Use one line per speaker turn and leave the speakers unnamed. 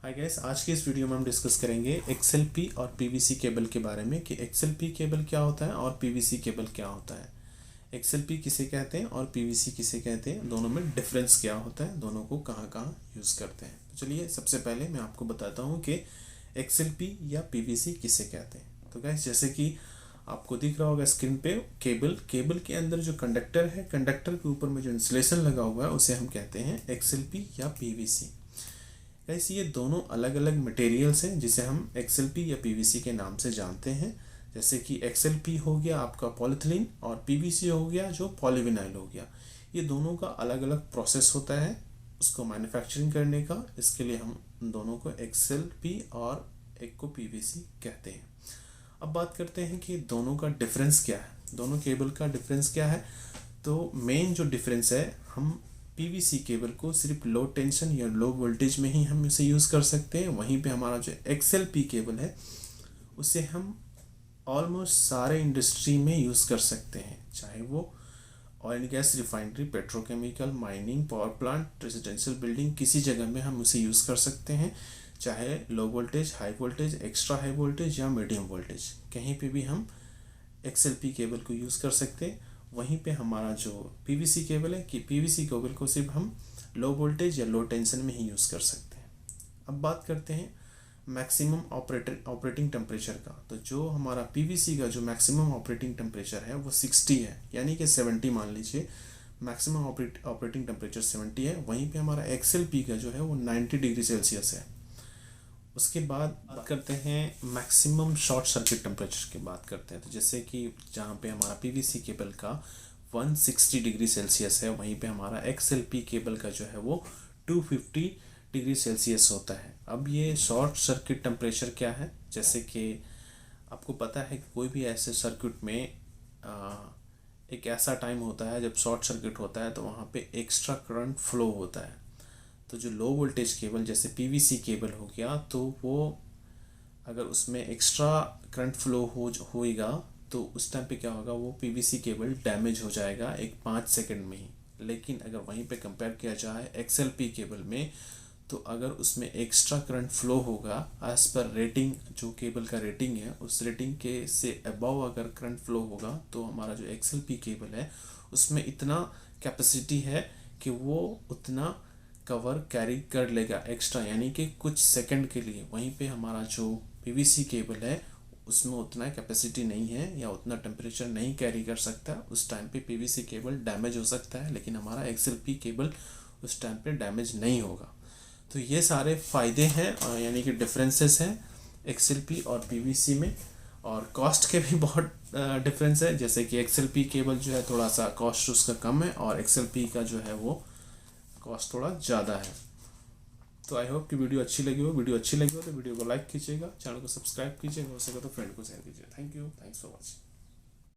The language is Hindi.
हाय गैस, आज की इस वीडियो में हम डिस्कस करेंगे XLP और PVC केबल के बारे में कि XLP केबल क्या होता है और PVC केबल क्या होता है। XLP किसे कहते हैं और PVC किसे कहते हैं, दोनों में डिफरेंस क्या होता है, दोनों को कहाँ कहाँ यूज़ करते हैं। तो चलिए सबसे पहले मैं आपको बताता हूँ कि XLP या PVC किसे कहते हैं। तो गैस, जैसे कि आपको दिख रहा होगा स्क्रीन पे केबल के अंदर जो कंडक्टर है, कंडक्टर के ऊपर में जो इंसुलेशन लगा हुआ है उसे हम कहते हैं XLP या PVC। ऐसे ये दोनों अलग अलग मटेरियल्स हैं जिसे हम XLP या PVC के नाम से जानते हैं। जैसे कि XLP हो गया आपका पॉलीथिलीन और PVC हो गया जो पॉलीविनाइल हो गया। ये दोनों का अलग अलग प्रोसेस होता है उसको मैन्युफैक्चरिंग करने का। इसके लिए हम दोनों को XLP और एक को PVC कहते हैं। अब बात करते हैं कि दोनों का डिफरेंस क्या है, दोनों केबल का डिफरेंस क्या है। तो मेन जो डिफरेंस है, हम PVC केबल को सिर्फ लो टेंशन या लो वोल्टेज में ही हम इसे यूज़ कर सकते हैं। वहीं पे हमारा जो XLP केबल है उसे हम ऑलमोस्ट सारे इंडस्ट्री में यूज़ कर सकते हैं, चाहे वो oil and gas refinery, petrochemical, mining, power plant, residential building, किसी जगह में हम उसे यूज़ कर सकते हैं। चाहे low voltage, high voltage, extra high voltage या मीडियम वोल्टेज, कहीं पे भी हम XLP केबल को यूज़ कर सकते हैं। वहीं पे हमारा जो PVC केबल है कि PVC केबल को सिर्फ हम लो वोल्टेज या लो टेंशन में ही यूज़ कर सकते हैं। अब बात करते हैं मैक्सिमम ऑपरेटिंग टेम्परेचर का। तो जो हमारा PVC का जो मैक्सिमम ऑपरेटिंग टेम्परेचर है वो 60 है, यानी कि 70 मान लीजिए। मैक्सिमम ऑपरेटिंग टेम्परेचर 70 है। वहीं पे हमारा XLP का जो है वो 90 डिग्री सेल्सियस है। उसके बाद बात करते हैं मैक्सिमम शॉर्ट सर्किट टेम्परेचर की बात करते हैं। तो जैसे कि जहाँ पे हमारा PVC केबल का 160 डिग्री सेल्सियस है, वहीं पे हमारा XLP केबल का जो है वो 250 डिग्री सेल्सियस होता है। अब ये शॉर्ट सर्किट टेम्परेचर क्या है, जैसे कि आपको पता है कि कोई भी ऐसे सर्किट में एक ऐसा टाइम होता है जब शॉर्ट सर्किट होता है तो वहाँ पे एक्स्ट्रा करंट फ्लो होता है। तो जो लो वोल्टेज केबल जैसे PVC केबल हो गया, तो वो अगर उसमें एक्स्ट्रा करंट फ्लो होएगा तो उस टाइम पे क्या होगा, वो PVC केबल डैमेज हो जाएगा एक 5 सेकंड में ही। लेकिन अगर वहीं पे कंपेयर किया जाए XLP केबल में, तो अगर उसमें एक्स्ट्रा करंट फ्लो होगा एज पर रेटिंग, जो केबल का रेटिंग है उस रेटिंग के से अबव अगर करंट फ्लो होगा, तो हमारा जो XLP केबल है उसमें इतना कैपेसिटी है कि वो उतना कवर कैरी कर लेगा एक्स्ट्रा, यानी कि कुछ सेकंड के लिए। वहीं पे हमारा जो PVC केबल है उसमें उतना कैपेसिटी नहीं है या उतना टेम्परेचर नहीं कैरी कर सकता। उस टाइम पे PVC केबल डैमेज हो सकता है, लेकिन हमारा XLP केबल उस टाइम पे डैमेज नहीं होगा। तो ये सारे फ़ायदे हैं, यानी कि डिफरेंसेस हैं XLP और PVC में। और कॉस्ट के भी बहुत डिफरेंस है। जैसे कि XLP केबल जो है थोड़ा सा कॉस्ट उसका कम है और XLP का जो है वो कॉस्ट थोड़ा ज़्यादा है। तो आई होप कि वीडियो अच्छी लगी हो। वीडियो अच्छी लगी हो तो वीडियो को लाइक कीजिएगा, चैनल को सब्सक्राइब कीजिएगा, हो सके तो फ्रेंड को शेयर कीजिए। Thank you, thanks for watching.